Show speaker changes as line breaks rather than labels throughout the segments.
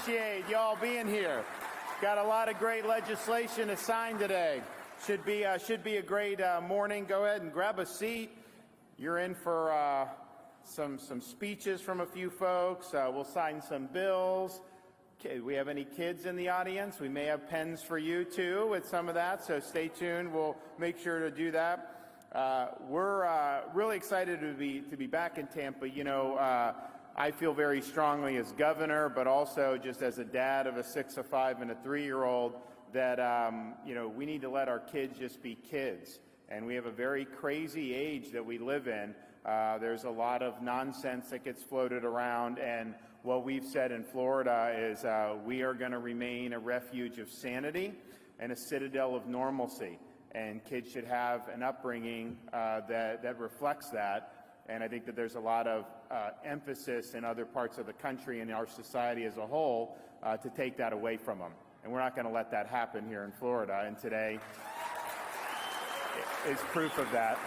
appreciate y'all being here. Got a lot of great legislation to sign today. Should be a great morning. Go ahead and grab a seat. You're in for some speeches from a few folks. We'll sign some bills. We have any kids in the audience? We may have pens for you too with some of that, so stay tuned. We'll make sure to do that. We're really excited to be back in Tampa. You know, I feel very strongly as governor, but also just as a dad of a 6, a 5, and a 3-year-old that you know, we need to let our kids just be kids. And we have a very crazy age that we live in. There's a lot of nonsense that gets floated around, and what we've said in Florida is we are going to remain a refuge of sanity and a citadel of normalcy. And kids should have an upbringing that reflects that. And I think that there's a lot of emphasis in other parts of the country and our society as a whole to take that away from them. And we're not going to let that happen here in Florida. And today is proof of that.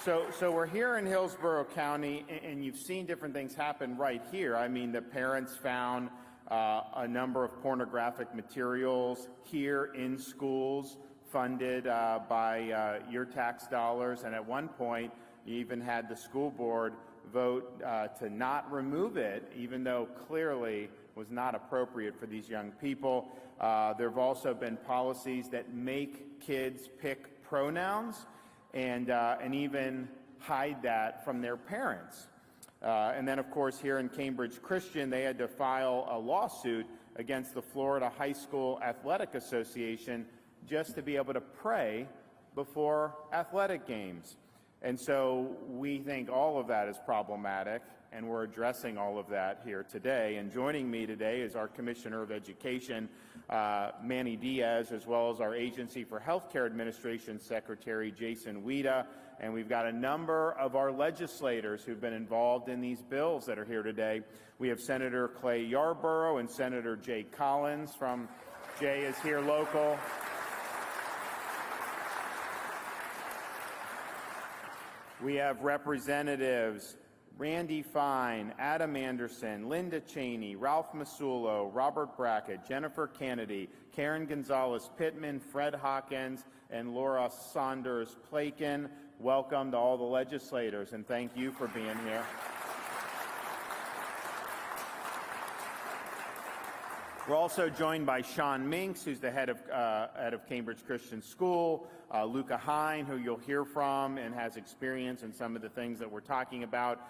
So we're here in Hillsborough County, and you've seen different things happen right here. I mean, the parents found a number of pornographic materials here in schools funded by your tax dollars, and at one point you even had the school board vote to not remove it, even though clearly was not appropriate for these young people. There have also been policies that make kids pick pronouns and even hide that from their parents. And then, of course, here in Cambridge Christian, they had to file a lawsuit against the Florida High School Athletic Association just to be able to pray before athletic games. And so we think all of that is problematic, and we're addressing all of that here today. And joining me today is our Commissioner of Education, Manny Diaz, as well as our Agency for Healthcare Administration Secretary, Jason Wida. And we've got a number of our legislators who've been involved in these bills that are here today. We have Senator Clay Yarborough and Senator Jay Collins from Jay is here local. We have Representatives Randy Fine, Adam Anderson, Linda Cheney, Ralph Masulo, Robert Brackett, Jennifer Kennedy, Karen Gonzalez Pittman, Fred Hawkins, and Laura Saunders Plakin. Welcome to all the legislators, and thank you for being here. We're also joined by Sean Minks, who's the head of Cambridge Christian School, Luca Hine, who you'll hear from and has experience in some of the things that we're talking about,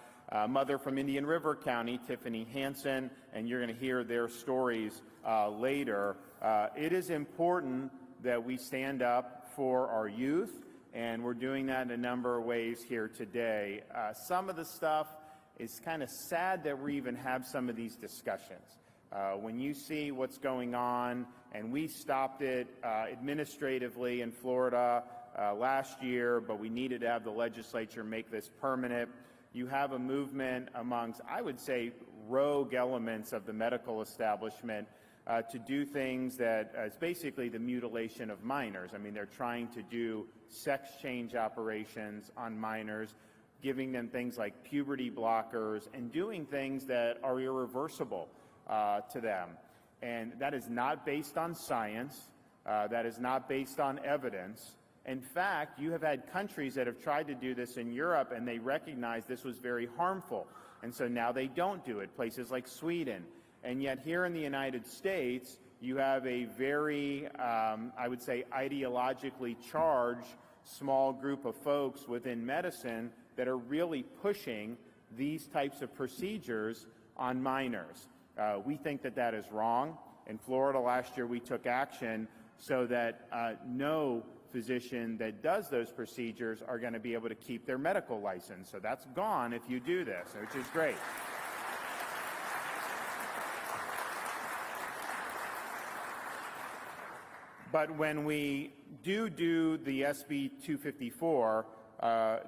mother from Indian River County, Tiffany Hansen, and you're going to hear their stories later. It is important that we stand up for our youth, and we're doing that in a number of ways here today. Some of the stuff is kind of sad that we even have some of these discussions. When you see what's going on, and we stopped it administratively in Florida last year, but we needed to have the legislature make this permanent. You have a movement amongst, I would say, rogue elements of the medical establishment to do things that is basically the mutilation of minors. I mean, they're trying to do sex change operations on minors, giving them things like puberty blockers, and doing things that are irreversible to them. And that is not based on science. That is not based on evidence. In fact, you have had countries that have tried to do this in Europe, and they recognize this was very harmful. And so now they don't do it, places like Sweden. And yet here in the United States, you have a very, I would say, ideologically charged small group of folks within medicine that are really pushing these types of procedures on minors. We think that that is wrong. In Florida last year, we took action so that no physician that does those procedures are going to be able to keep their medical license. So that's gone if you do this, which is great. But when we do the SB 254,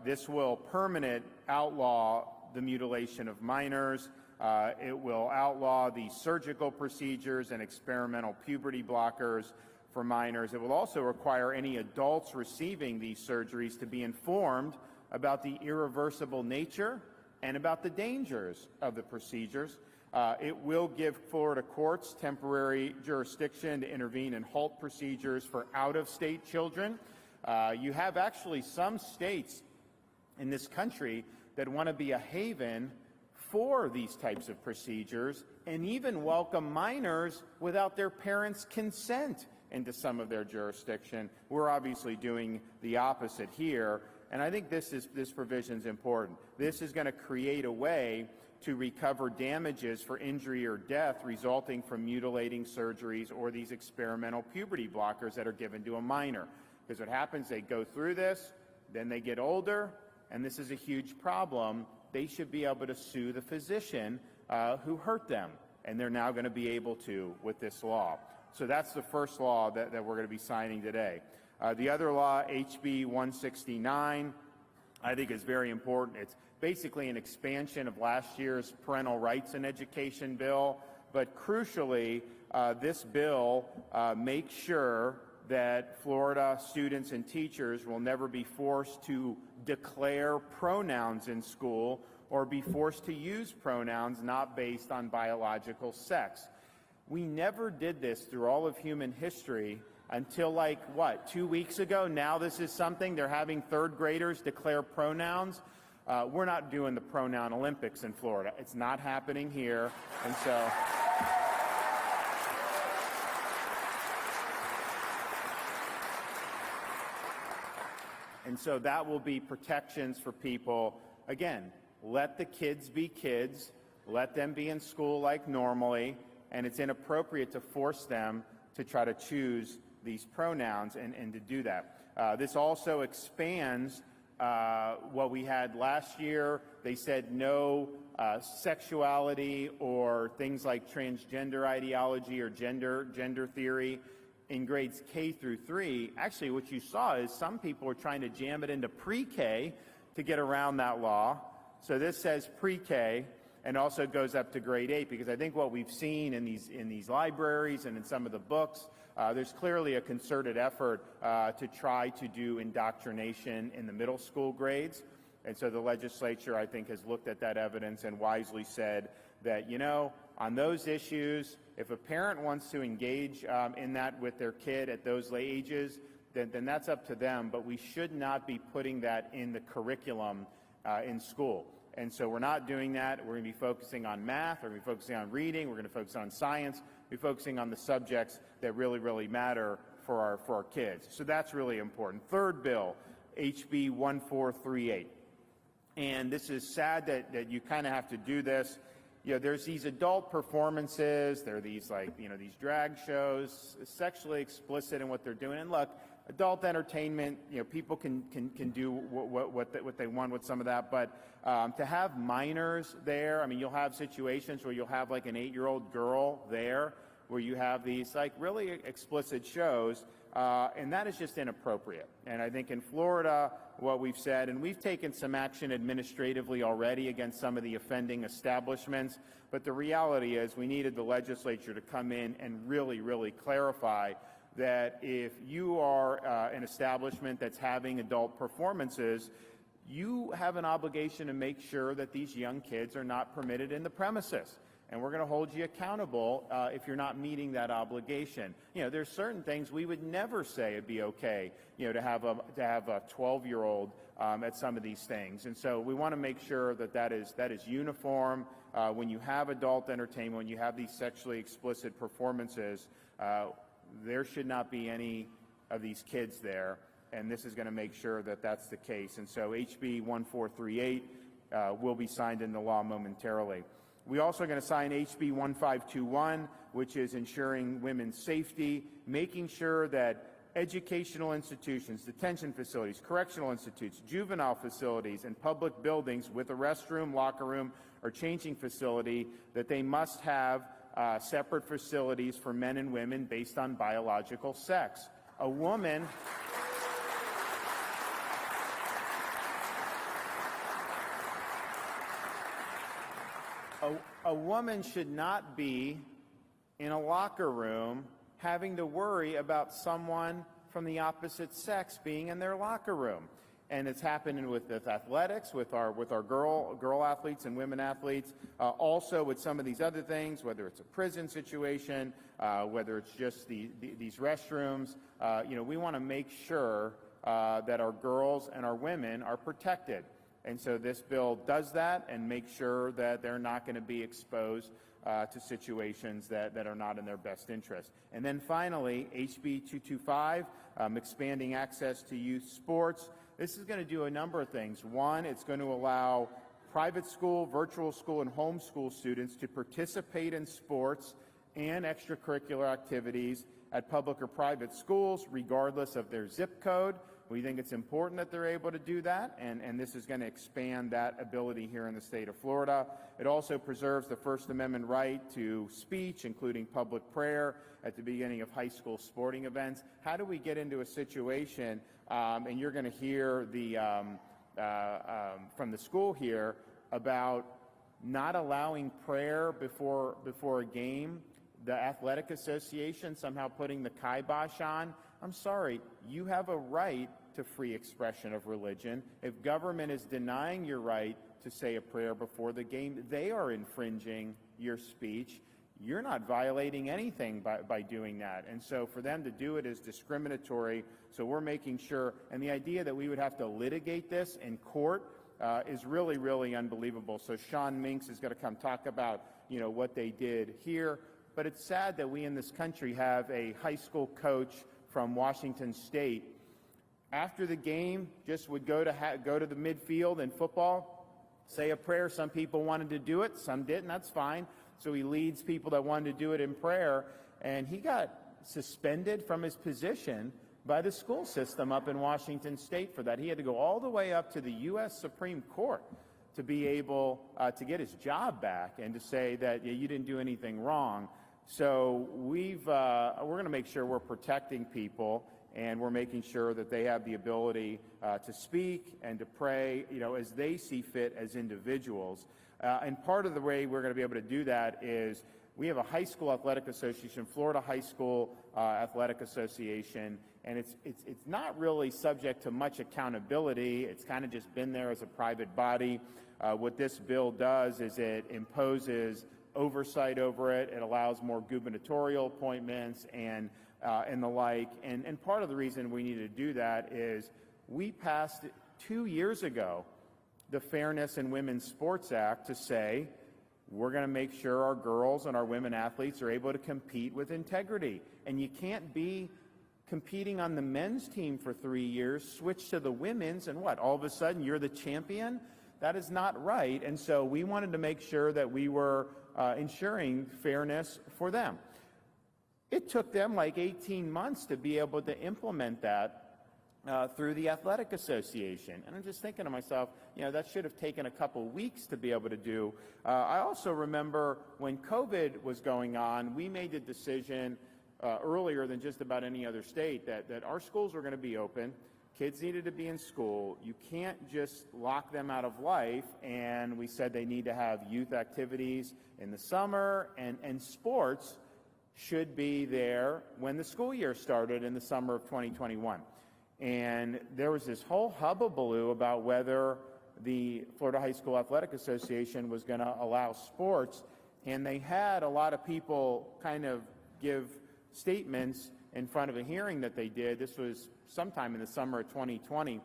this will permanent outlaw the mutilation of minors. It will outlaw the surgical procedures and experimental puberty blockers for minors. It will also require any adults receiving these surgeries to be informed about the irreversible nature and about the dangers of the procedures. It will give Florida courts temporary jurisdiction to intervene and halt procedures for out-of-state children. You have actually some states in this country that want to be a haven for these types of procedures and even welcome minors without their parents' consent into some of their jurisdiction. We're obviously doing the opposite here, and I think this provision is important. This is going to create a way to recover damages for injury or death resulting from mutilating surgeries or these experimental puberty blockers that are given to a minor. Because what happens, they go through this, then they get older, and this is a huge problem. They should be able to sue the physician who hurt them, and they're now going to be able to with this law. So that's the first law that we're going to be signing today. The other law, HB 169, I think is very important. It's basically an expansion of last year's parental rights in education bill, but crucially, this bill makes sure that Florida students and teachers will never be forced to declare pronouns in school or be forced to use pronouns not based on biological sex. We never did this through all of human history until, 2 weeks ago? Now this is something. They're having third graders declare pronouns. We're not doing the pronoun Olympics in Florida. It's not happening here. And so that will be protections for people. Again, let the kids be kids. Let them be in school like normally. And it's inappropriate to force them to try to choose these pronouns and to do that. This also expands what we had last year. They said no sexuality or things like transgender ideology or gender theory in grades K through 3. Actually, what you saw is some people are trying to jam it into pre-K to get around that law. So this says pre-K and also goes up to grade 8, because I think what we've seen in these libraries and in some of the books, there's clearly a concerted effort to try to do indoctrination in the middle school grades. And so the legislature, I think, has looked at that evidence and wisely said that, on those issues, if a parent wants to engage in that with their kid at those ages, then that's up to them. But we should not be putting that in the curriculum in school. And so we're not doing that. We're going to be focusing on math. We're going to be focusing on reading. We're going to focus on science. We're focusing on the subjects that really, really matter for our kids. So that's really important. Third bill, HB 1438. And this is sad that you kind of have to do this. There's these adult performances. There are these these drag shows, sexually explicit in what they're doing. And look, adult entertainment, people can do what they want with some of that. But to have minors there, you'll have situations where you'll have an 8-year-old girl there, where you have these really explicit shows, and that is just inappropriate. And I think in Florida, what we've said, and we've taken some action administratively already against some of the offending establishments, but the reality is we needed the legislature to come in and really, really clarify that if you are an establishment that's having adult performances, you have an obligation to make sure that these young kids are not permitted in the premises. And we're going to hold you accountable if you're not meeting that obligation. There's certain things we would never say it'd be okay, to have a 12-year-old at some of these things. And so we want to make sure that is uniform. When you have adult entertainment, when you have these sexually explicit performances, there should not be any of these kids there. And this is going to make sure that that's the case. And so HB 1438 will be signed into law momentarily. We also are going to sign HB 1521, which is ensuring women's safety, making sure that educational institutions, detention facilities, correctional institutes, juvenile facilities, and public buildings with a restroom, locker room, or changing facility, that they must have separate facilities for men and women based on biological sex. A woman should not be in a locker room having to worry about someone from the opposite sex being in their locker room. and it's happening with athletics, with our girl athletes and women athletes, also with some of these other things, whether it's a prison situation, whether it's just these restrooms. We want to make sure that our girls and our women are protected. And so this bill does that and makes sure that they're not going to be exposed to situations that are not in their best interest. And then finally, HB 225, expanding access to youth sports. This is going to do a number of things. One, it's going to allow private school, virtual school, and homeschool students to participate in sports and extracurricular activities at public or private schools, regardless of their zip code. We think it's important that they're able to do that, and this is going to expand that ability here in the state of Florida. It also preserves the First Amendment right to speech, including public prayer at the beginning of high school sporting events. How do we get into a situation, and you're going to hear from the school here about not allowing prayer before a game, the athletic association somehow putting the kibosh on. I'm sorry, you have a right to free expression of religion. If government is denying your right to say a prayer before the game, they are infringing your speech. You're not violating anything by doing that. And so for them to do it is discriminatory. So we're making sure, and the idea that we would have to litigate this in court is really, really unbelievable. So Sean Minks is going to come talk about, what they did here. But it's sad that we in this country have a high school coach from Washington State. After the game, just would go to the midfield in football, say a prayer. Some people wanted to do it, some didn't. That's fine. So he leads people that wanted to do it in prayer, and he got suspended from his position by the school system up in Washington State for that. He had to go all the way up to the U.S. Supreme Court to be able to get his job back and to say that you didn't do anything wrong. So we're going to make sure we're protecting people, and we're making sure that they have the ability to speak and to pray, as they see fit as individuals. And part of the way we're going to be able to do that is we have a high school athletic association, Florida High School Athletic Association, and it's not really subject to much accountability. It's kind of just been there as a private body. What this bill does is it imposes oversight over it. It allows more gubernatorial appointments and the like. And part of the reason we need to do that is we passed 2 years ago the Fairness in Women's Sports Act to say we're going to make sure our girls and our women athletes are able to compete with integrity. And you can't be competing on the men's team for 3 years, switch to the women's, and all of a sudden you're the champion? That is not right. And so we wanted to make sure that we were ensuring fairness for them. It took them like 18 months to be able to implement that through the Athletic Association. And I'm just thinking to myself, that should have taken a couple weeks to be able to do. I also remember when COVID was going on, we made the decision earlier than just about any other state that our schools were going to be open. Kids needed to be in school. You can't just lock them out of life. And we said they need to have youth activities in the summer, and sports should be there when the school year started in the summer of 2021. And there was this whole hubbubaloo about whether the Florida High School Athletic Association was going to allow sports, and they had a lot of people kind of give statements in front of a hearing that they did. This was sometime in the summer of 2020.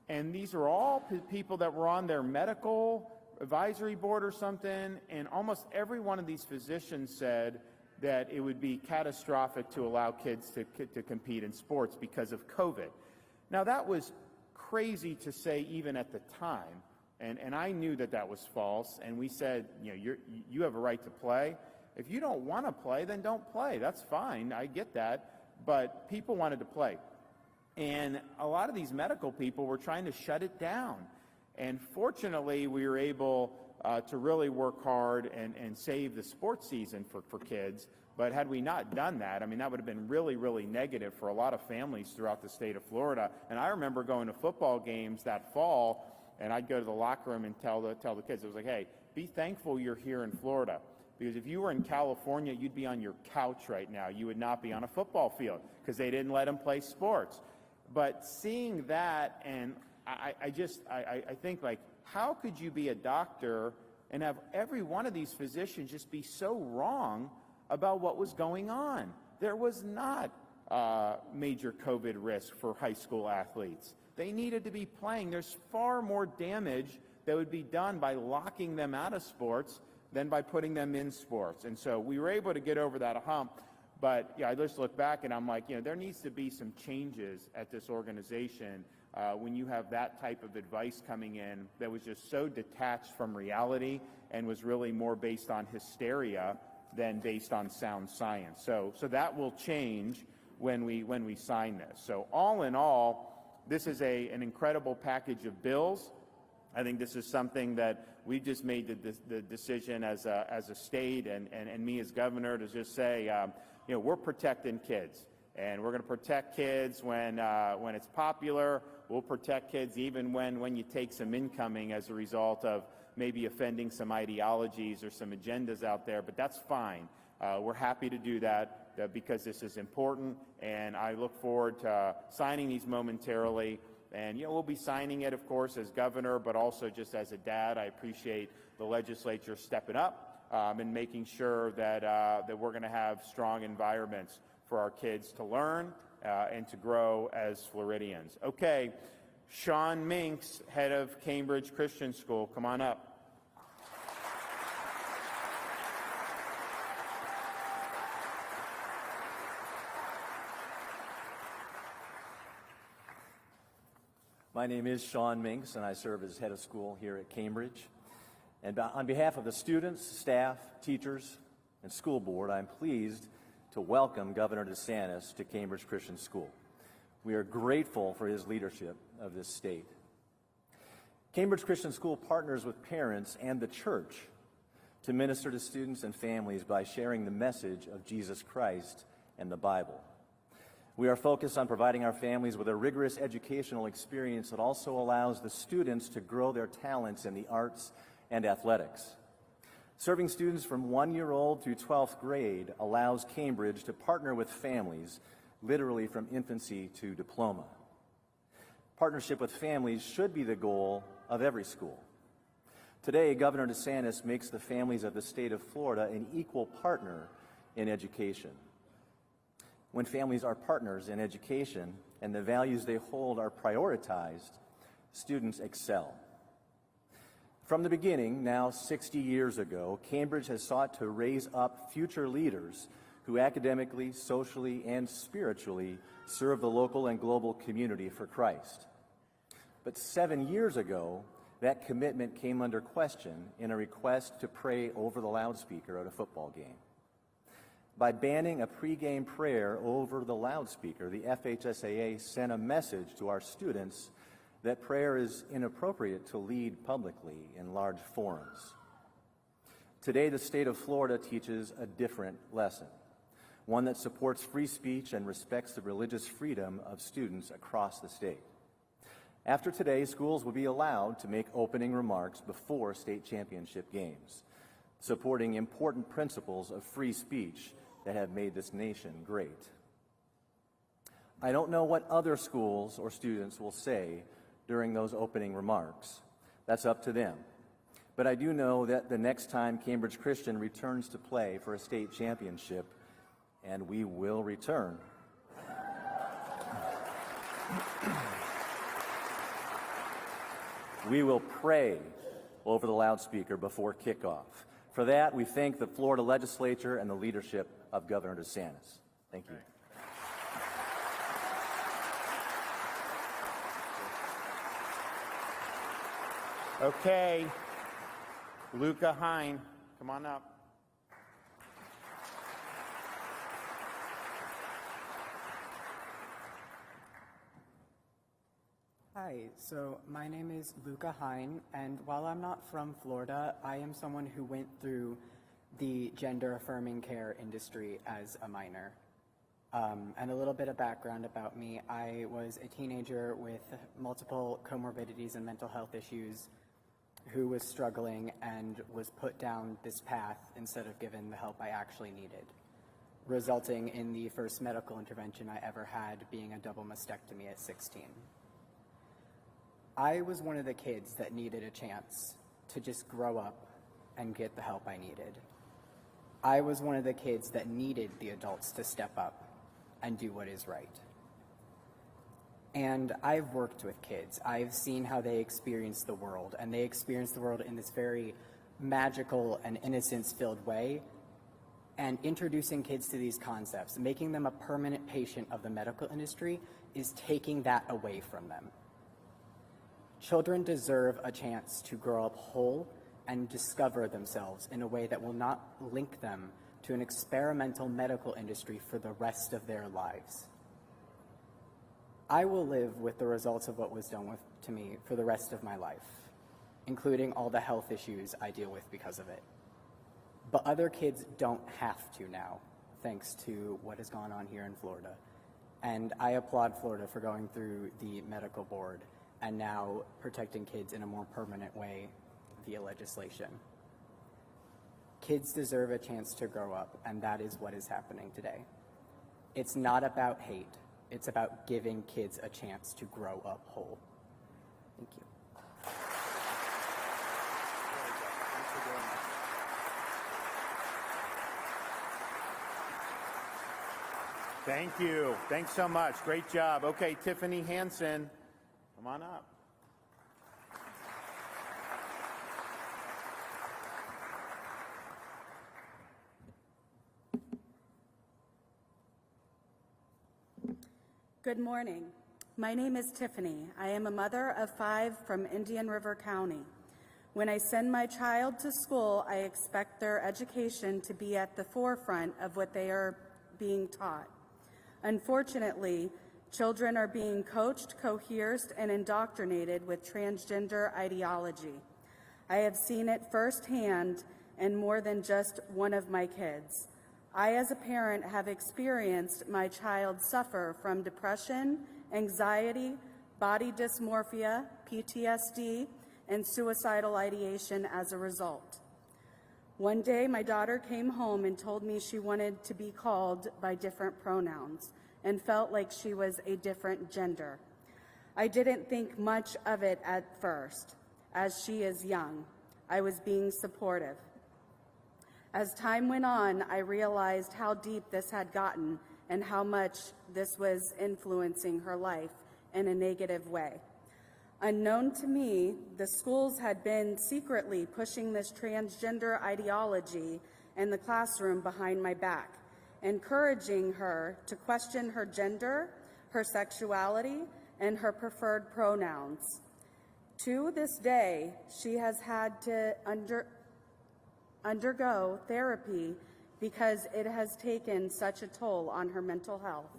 And these are all people that were on their medical advisory board or something, and almost every one of these physicians said that it would be catastrophic to allow kids to compete in sports because of COVID. Now, that was crazy to say even at the time, and I knew that was false, and we said, you have a right to play. If you don't want to play, then don't play. That's fine. I get that. But people wanted to play. And a lot of these medical people were trying to shut it down. And fortunately, we were able to really work hard and save the sports season for kids. But had we not done that, that would have been really, really negative for a lot of families throughout the state of Florida. And I remember going to football games that fall, and I'd go to the locker room and tell the kids, I was like, hey, be thankful you're here in Florida. Because if you were in California, you'd be on your couch right now. You would not be on a football field because they didn't let them play sports. But seeing that, and I think, like, how could you be a doctor and have every one of these physicians just be so wrong about what was going on? There was not major COVID risk for high school athletes. They needed to be playing. There's far more damage that would be done by locking them out of sports than by putting them in sports. And so we were able to get over that hump. But yeah, I just look back and I'm like, there needs to be some changes at this organization when you have that type of advice coming in that was just so detached from reality and was really more based on hysteria than based on sound science. So that will change when we sign this. So all in all, this is an incredible package of bills. I think this is something that we just made the decision as a state and me as governor to just say, we're protecting kids, and we're going to protect kids when it's popular. We'll protect kids even when you take some incoming as a result of maybe offending some ideologies or some agendas out there, but that's fine. We're happy to do that because this is important, and I look forward to signing these momentarily. And we'll be signing it, of course, as governor, but also just as a dad. I appreciate the legislature stepping up and making sure that we're going to have strong environments for our kids to learn and to grow as Floridians. Okay, Sean Minks, head of Cambridge Christian School, come on up.
My name is Sean Minks, and I serve as head of school here at Cambridge. And on behalf of the students, staff, teachers, and school board, I'm pleased to welcome Governor DeSantis to Cambridge Christian School. We are grateful for his leadership of this state. Cambridge Christian School partners with parents and the church to minister to students and families by sharing the message of Jesus Christ and the Bible. We are focused on providing our families with a rigorous educational experience that also allows the students to grow their talents in the arts and athletics. Serving students from 1-year-old through 12th grade allows Cambridge to partner with families literally from infancy to diploma. Partnership with families should be the goal of every school. Today, Governor DeSantis makes the families of the state of Florida an equal partner in education. When families are partners in education and the values they hold are prioritized, students excel. From the beginning, now 60 years ago, Cambridge has sought to raise up future leaders who academically, socially, and spiritually serve the local and global community for Christ. But 7 years ago, that commitment came under question in a request to pray over the loudspeaker at a football game. By banning a pregame prayer over the loudspeaker, the FHSAA sent a message to our students that prayer is inappropriate to lead publicly in large forums. Today, the state of Florida teaches a different lesson, one that supports free speech and respects the religious freedom of students across the state. After today, schools will be allowed to make opening remarks before state championship games, supporting important principles of free speech that have made this nation great. I don't know what other schools or students will say during those opening remarks. That's up to them. But I do know that the next time Cambridge Christian returns to play for a state championship, and we will return, we will pray over the loudspeaker before kickoff. For that, we thank the Florida legislature and the leadership of Governor DeSantis. Thank you.
Okay, Luca Hine, come on up.
Hi, so my name is Luca Hine, and while I'm not from Florida, I am someone who went through the gender-affirming care industry as a minor. And a little bit of background about me, I was a teenager with multiple comorbidities and mental health issues who was struggling and was put down this path instead of given the help I actually needed, resulting in the first medical intervention I ever had being a double mastectomy at 16. I was one of the kids that needed a chance to just grow up and get the help I needed. I was one of the kids that needed the adults to step up and do what is right. And I've worked with kids. I've seen how they experience the world, and they experience the world in this very magical and innocence-filled way. And introducing kids to these concepts, making them a permanent patient of the medical industry, is taking that away from them. Children deserve a chance to grow up whole and discover themselves in a way that will not link them to an experimental medical industry for the rest of their lives. I will live with the results of what was done to me for the rest of my life, including all the health issues I deal with because of it. But other kids don't have to now, thanks to what has gone on here in Florida. And I applaud Florida for going through the medical board and now protecting kids in a more permanent way via legislation. Kids deserve a chance to grow up, and that is what is happening today. It's not about hate. It's about giving kids a chance to grow up whole. Thank you.
Thank you. Thanks so much. Great job. Okay, Tiffany Hansen, come on up.
Good morning. My name is Tiffany. I am a mother of 5 from Indian River County. When I send my child to school, I expect their education to be at the forefront of what they are being taught. Unfortunately, children are being coached, coerced, and indoctrinated with transgender ideology. I have seen it firsthand and more than just one of my kids. I, as a parent, have experienced my child suffer from depression, anxiety, body dysmorphia, PTSD, and suicidal ideation as a result. One day, my daughter came home and told me she wanted to be called by different pronouns and felt like she was a different gender. I didn't think much of it at first, as she is young. I was being supportive. As time went on, I realized how deep this had gotten and how much this was influencing her life in a negative way. Unknown to me, the schools had been secretly pushing this transgender ideology in the classroom behind my back, encouraging her to question her gender, her sexuality, and her preferred pronouns. To this day, she has had to undergo therapy because it has taken such a toll on her mental health.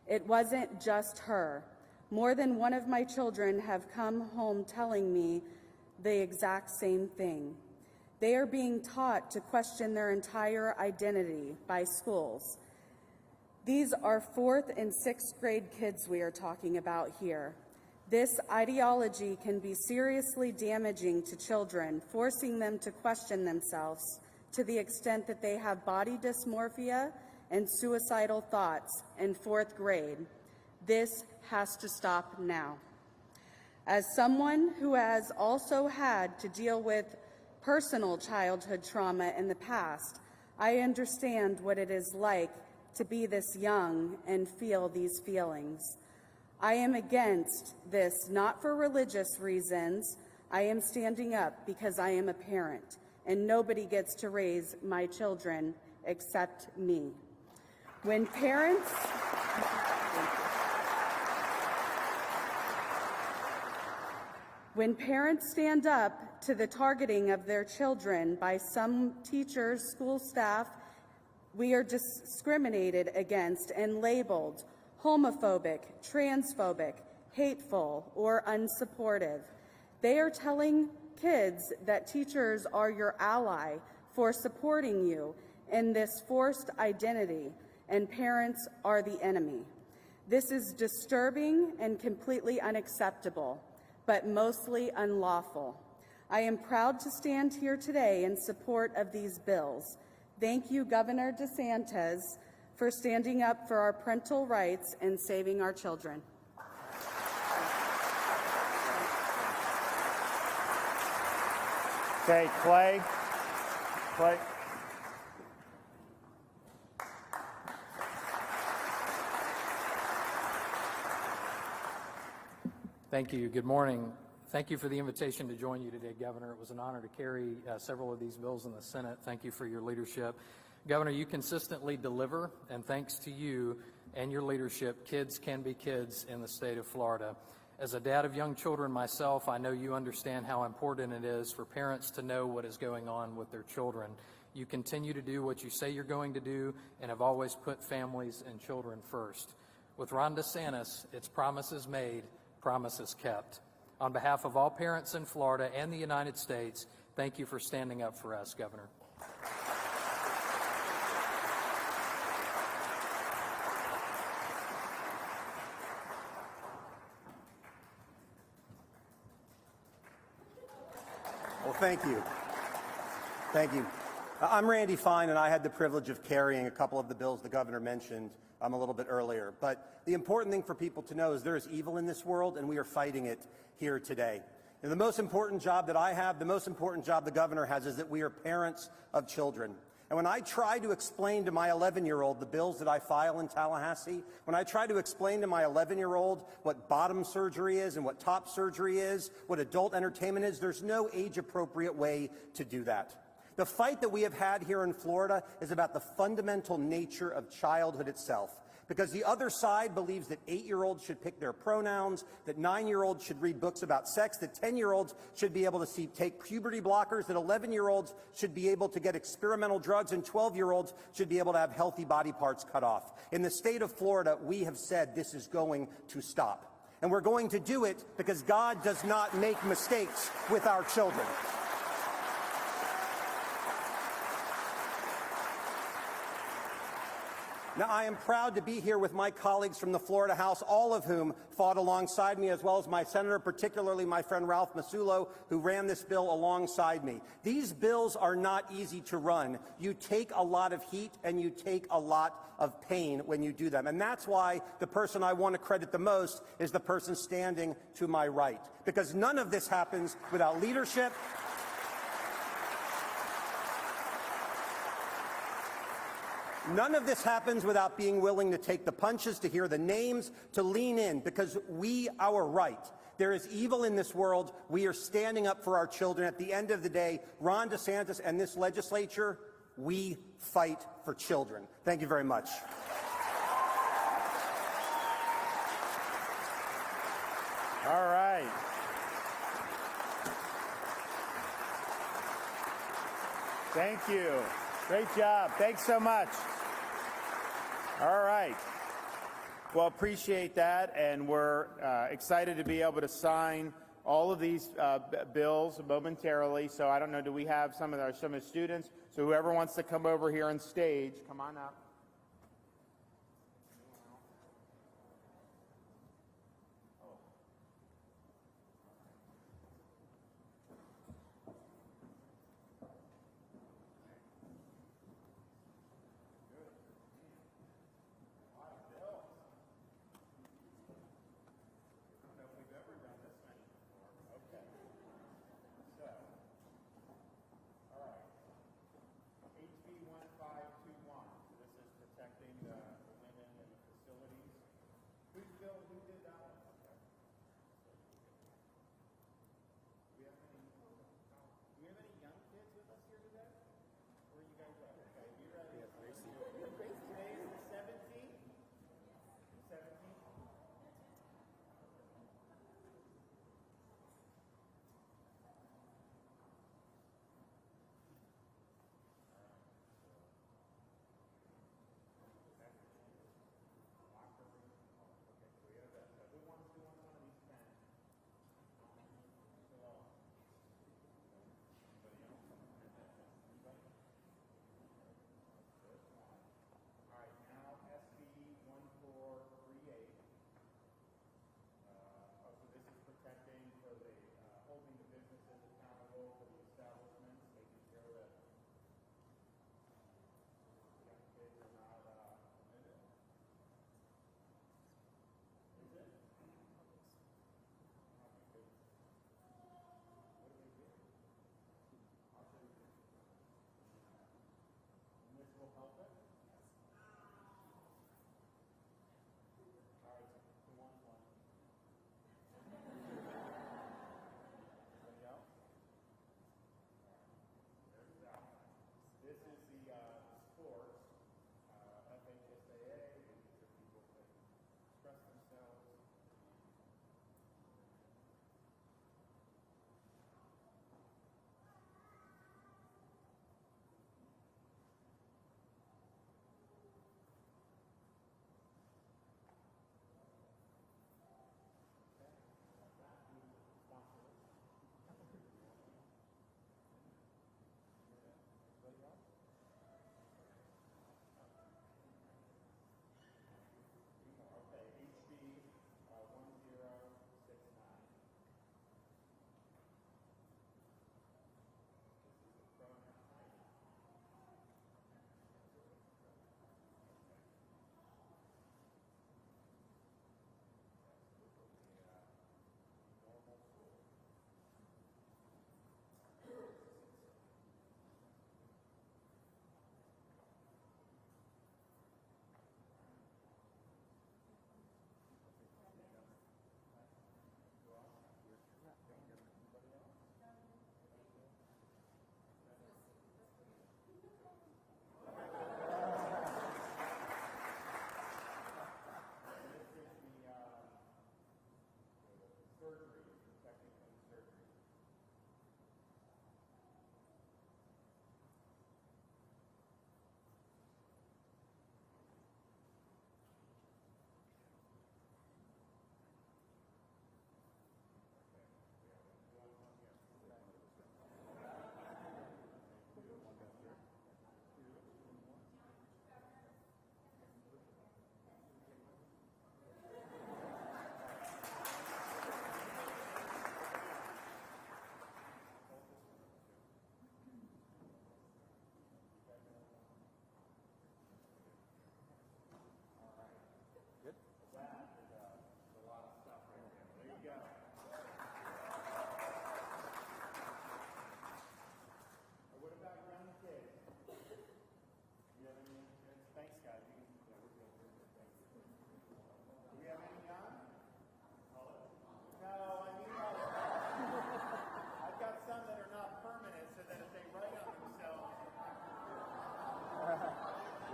It wasn't just her. More than one of my children have come home telling me the exact same thing. They are being taught to question their entire identity by schools. These are 4th and 6th grade kids we are talking about here. This ideology can be seriously damaging to children, forcing them to question themselves to the extent that they have body dysmorphia and suicidal thoughts in 4th grade. This has to stop now. As someone who has also had to deal with personal childhood trauma in the past, I understand what it is like to be this young and feel these feelings. I am against this, not for religious reasons. I am standing up because I am a parent, and nobody gets to raise my children except me. When parents stand up to the targeting of their children by some teachers, school staff, we are discriminated against and labeled homophobic, transphobic, hateful, or unsupportive. They are telling kids that teachers are your ally for supporting you in this forced identity, and parents are the enemy. This is disturbing and completely unacceptable, but mostly unlawful. I am proud to stand here today in support of these bills. Thank you, Governor DeSantis, for standing up for our parental rights and saving our children.
Okay, Clay.
Thank you. Good morning. Thank you for the invitation to join you today, Governor. It was an honor to carry several of these bills in the Senate. Thank you for your leadership. Governor, you consistently deliver, and thanks to you and your leadership, kids can be kids in the state of Florida. As a dad of young children myself, I know you understand how important it is for parents to know what is going on with their children. You continue to do what you say you're going to do and have always put families and children first. With Ron DeSantis, it's promises made, promises kept. On behalf of all parents in Florida and the United States, thank you for standing up for us, Governor.
Well, thank you. Thank you. I'm Randy Fine, and I had the privilege of carrying a couple of the bills the governor mentioned a little bit earlier. But the important thing for people to know is there is evil in this world, and we are fighting it here today. And the most important job that I have, the most important job the governor has, is that we are parents of children. And when I try to explain to my 11-year-old the bills that I file in Tallahassee, when I try to explain to my 11-year-old what bottom surgery is and what top surgery is, what adult entertainment is, there's no age-appropriate way to do that. The fight that we have had here in Florida is about the fundamental nature of childhood itself. Because the other side believes that 8-year-olds should pick their pronouns, that 9-year-olds should read books about sex, that 10-year-olds should be able to take puberty blockers, that 11-year-olds should be able to get experimental drugs, and 12-year-olds should be able to have healthy body parts cut off. In the state of Florida, we have said this is going to stop. And we're going to do it because God does not make mistakes with our children. Now, I am proud to be here with my colleagues from the Florida House, all of whom fought alongside me, as well as my senator, particularly my friend Ralph Masullo, who ran this bill alongside me. These bills are not easy to run. You take a lot of heat and you take a lot of pain when you do them. And that's why the person I want to credit the most is the person standing to my right. Because none of this happens without leadership. None of this happens without being willing to take the punches, to hear the names, to lean in, because we are right. There is evil in this world. We are standing up for our children. At the end of the day, Ron DeSantis and this legislature, we fight for children. Thank you very much.
All right. Thank you. Great job. Thanks so much. All right. Well, appreciate that, and we're excited to be able to sign all of these bills momentarily. So I don't know, do we have some of the students? So whoever wants to come over here on stage, come on up. HB 1521. So this is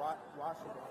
Washington.